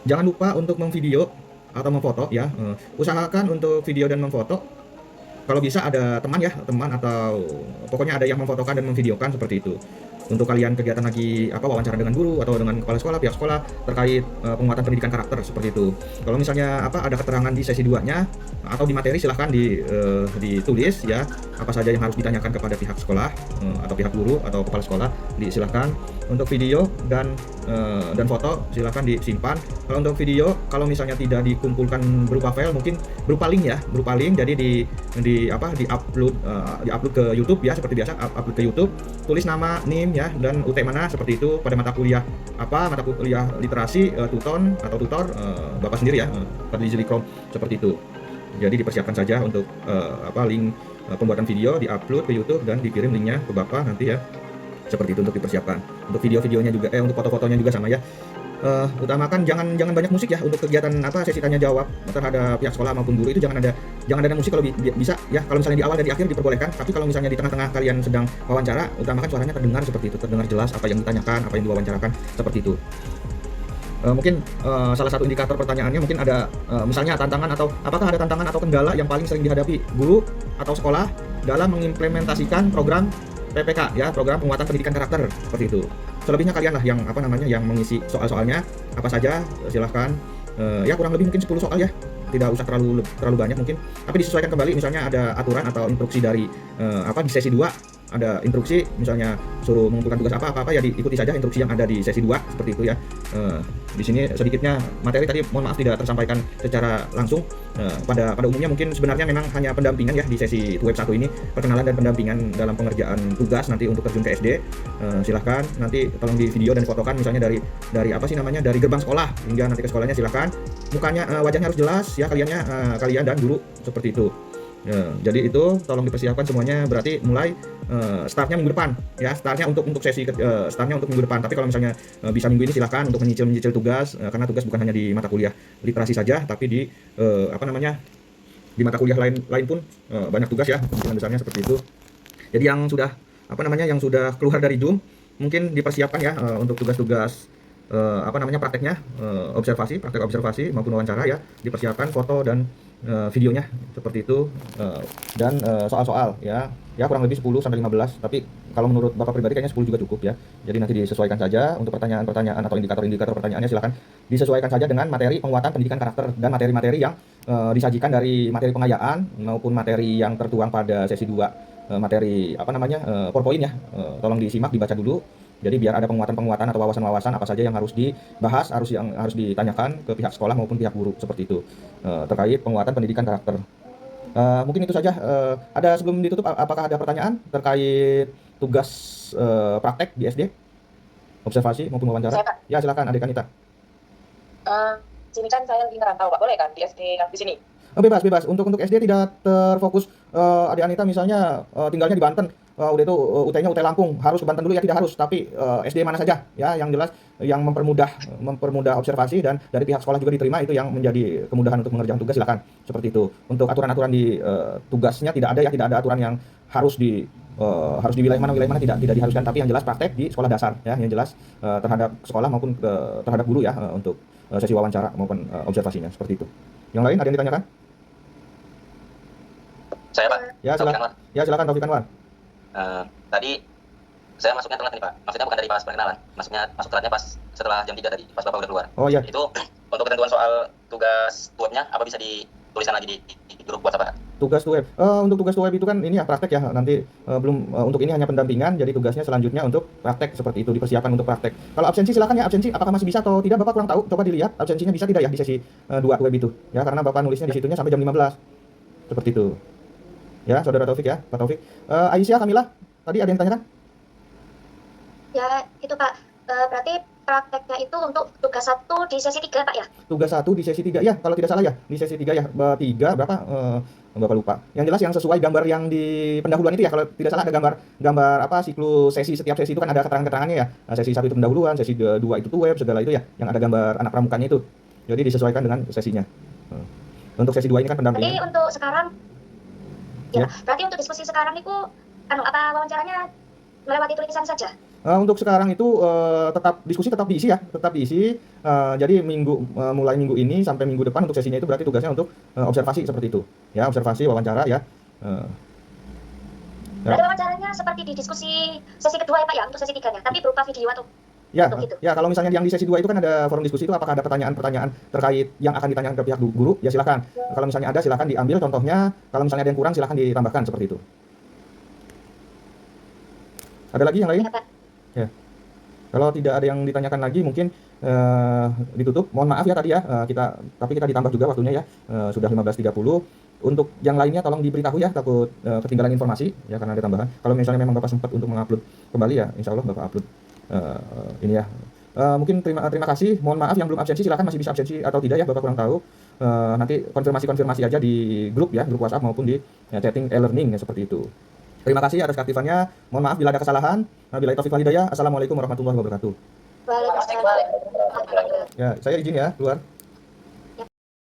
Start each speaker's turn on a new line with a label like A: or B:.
A: Jangan lupa untuk memvideo atau memfoto ya. Usahakan untuk video dan memfoto kalau bisa ada teman ya, teman atau pokoknya ada yang memfotokan dan memvideokan seperti itu. Untuk kalian kegiatan lagi wawancara dengan guru atau dengan kepala sekolah, pihak sekolah terkait penguatan pendidikan karakter seperti itu. Kalau misalnya ada keterangan di sesi 2-nya atau di materi silahkan ditulis ya apa saja yang harus ditanyakan kepada pihak sekolah atau pihak guru atau kepala sekolah disilahkan. Untuk video dan foto silahkan disimpan. Kalau untuk video kalau misalnya tidak dikumpulkan berupa file mungkin berupa link ya, berupa link jadi di upload ke YouTube ya seperti biasa, upload ke YouTube, tulis nama, NIM ya dan UT mana seperti itu pada mata kuliah mata kuliah literasi, tuton atau tutor Bapak sendiri ya, Fadli Zikrom seperti itu. Jadi dipersiapkan saja untuk link pembuatan video diupload ke YouTube dan dikirim linknya ke Bapak nanti ya. Seperti itu untuk dipersiapkan. Untuk video-videonya juga untuk foto-fotonya juga sama ya. Utamakan jangan banyak musik ya untuk kegiatan sesi tanya jawab terhadap pihak sekolah maupun guru itu jangan ada musik kalau bisa ya. Kalau misalnya di awal dan di akhir diperbolehkan, tapi kalau misalnya di tengah-tengah kalian sedang wawancara, utamakan suaranya terdengar seperti itu, terdengar jelas apa yang ditanyakan, apa yang diwawancarakan seperti itu. Mungkin salah satu indikator pertanyaannya mungkin ada misalnya tantangan atau apakah ada tantangan atau kendala yang paling sering dihadapi guru atau sekolah dalam mengimplementasikan program PPK ya, program penguatan pendidikan karakter seperti itu. Selebihnya kalian lah yang mengisi soal-soalnya apa saja silahkan ya kurang lebih mungkin 10 soal ya. Tidak usah terlalu banyak mungkin, tapi disesuaikan kembali misalnya ada aturan atau instruksi dari di sesi 2 ada instruksi misalnya suruh mengumpulkan tugas apa ya diikuti saja instruksi yang ada di sesi 2 seperti itu ya. Di sini sedikitnya materi tadi mohon maaf tidak tersampaikan secara langsung. Pada umumnya mungkin sebenarnya memang hanya pendampingan ya di sesi web 1 ini, perkenalan dan pendampingan dalam pengerjaan tugas nanti untuk terjun ke SD. Silahkan nanti tolong di video dan fotokan misalnya dari dari gerbang sekolah hingga nanti ke sekolahnya, silahkan mukanya wajahnya harus jelas ya kalian dan guru seperti itu. Ya, jadi itu tolong dipersiapkan semuanya, berarti mulai startnya minggu depan ya, startnya untuk minggu depan. Tapi kalau misalnya bisa minggu ini silahkan untuk menyicil tugas karena tugas bukan hanya di mata kuliah literasi saja, tapi di di mata kuliah lain pun banyak tugas ya, kemungkinan besarnya seperti itu. Jadi yang sudah yang sudah keluar dari Zoom mungkin dipersiapkan ya untuk tugas-tugas praktek observasi maupun wawancara ya, dipersiapkan foto dan videonya seperti itu, dan soal-soal ya kurang lebih 10 sampai 15, tapi kalau menurut Bapak pribadi kayaknya 10 juga cukup ya. Jadi nanti disesuaikan saja untuk pertanyaan-pertanyaan atau indikator-indikator pertanyaannya, silahkan disesuaikan saja dengan materi penguatan pendidikan karakter dan materi-materi yang disajikan dari materi pengayaan maupun materi yang tertuang pada sesi 2, materi PowerPoint ya, tolong disimak, dibaca dulu. Jadi biar ada penguatan-penguatan atau wawasan-wawasan apa saja yang harus dibahas, yang harus ditanyakan ke pihak sekolah maupun pihak guru seperti itu terkait penguatan pendidikan karakter. Mungkin itu saja. Ada sebelum ditutup, apakah ada pertanyaan terkait tugas praktek di SD, observasi maupun wawancara? Ya silakan Adik Kanita.
B: Sini kan saya lagi ngerantau Pak, boleh kan di SD yang di sini?
A: Bebas. Untuk SD tidak terfokus. Adik Anita misalnya tinggalnya di Banten, udah itu UT-nya UT Lampung, harus ke Banten dulu ya? Tidak harus, tapi SD mana saja ya, yang jelas yang mempermudah observasi dan dari pihak sekolah juga diterima, itu yang menjadi kemudahan untuk mengerjakan tugas, silakan seperti itu. Untuk aturan-aturan di tugasnya tidak ada aturan yang harus di wilayah mana tidak diharuskan, tapi yang jelas praktek di sekolah dasar ya, yang jelas terhadap sekolah maupun terhadap guru ya, untuk sesi wawancara maupun observasinya seperti itu. Yang lain ada yang ditanyakan?
B: Saya Pak.
A: Silakan Taufik Anwar.
B: Tadi saya masuknya telat nih Pak. Maksudnya bukan dari pas perkenalan. Masuk telatnya pas setelah jam 3 tadi, pas Bapak udah keluar.
A: Oh iya.
B: Itu untuk ketentuan soal tugas webnya apa bisa dituliskan lagi di grup WhatsApp Pak?
A: Tugas web. Untuk tugas web itu kan ini ya praktek ya. Nanti belum untuk ini hanya pendampingan. Jadi tugasnya selanjutnya untuk praktek seperti itu, dipersiapkan untuk praktek. Kalau absensi silakan ya, absensi apakah masih bisa atau tidak Bapak kurang tahu. Coba dilihat absensinya bisa tidak ya di sesi 2 web itu. Ya karena Bapak nulisnya di situnya sampai jam 15. Seperti itu. Ya, Saudara Taufik ya, Pak Taufik. Aisyah, Kamila, tadi ada yang ditanyakan?
C: Ya, itu Pak. Berarti prakteknya itu untuk tugas 1 di sesi 3 Pak ya?
A: Tugas 1 di sesi 3 ya, kalau tidak salah ya, di sesi 3 ya. 3 berapa? Bapak lupa. Yang jelas yang sesuai gambar yang di pendahuluan itu ya, kalau tidak salah ada gambar siklus sesi, setiap sesi itu kan ada keterangan-keterangannya ya. Nah, sesi 1 itu pendahuluan, sesi 2 itu tuh web, segala itu ya, yang ada gambar anak pramukanya itu. Jadi disesuaikan dengan sesinya. Untuk sesi 2 ini kan pendampingan.
C: Berarti untuk sekarang berarti untuk diskusi sekarang itu wawancaranya melewati tulisan saja?
A: Untuk sekarang itu tetap diskusi tetap diisi ya, tetap diisi. Jadi mulai minggu ini sampai minggu depan untuk sesinya itu berarti tugasnya untuk observasi seperti itu. Ya, observasi, wawancara ya.
C: Berarti wawancaranya seperti di diskusi sesi kedua ya Pak ya, untuk sesi 3-nya, tapi berupa video atau
A: Ya,
C: untuk itu.
A: ya kalau misalnya yang di sesi 2 itu kan ada forum diskusi itu, apakah ada pertanyaan-pertanyaan terkait yang akan ditanyakan ke pihak guru, ya silakan. Kalau misalnya ada silakan diambil contohnya, kalau misalnya ada yang kurang silakan ditambahkan seperti itu. Ada lagi yang lain?
C: Ya, Pak.
A: Ya. Kalau tidak ada yang ditanyakan lagi mungkin ditutup. Mohon maaf ya tadi ya, tapi kita ditambah juga waktunya ya. Sudah 15.30. Untuk yang lainnya tolong diberitahu ya, takut ketinggalan informasi ya karena ada tambahan. Kalau misalnya memang Bapak sempat untuk mengupload kembali ya, insya Allah Bapak upload ini ya. Mungkin terima kasih. Mohon maaf yang belum absensi silakan masih bisa absensi atau tidak ya, Bapak kurang tahu. Nanti konfirmasi aja di grup ya, grup WhatsApp maupun di chatting e-learning ya, seperti itu. Terima kasih atas keaktifannya. Mohon maaf bila ada kesalahan. Wabillahi taufiq wal hidayah. Assalamualaikum warahmatullahi wabarakatuh.
C: Waalaikumsalam.
A: Ya, saya izin ya keluar.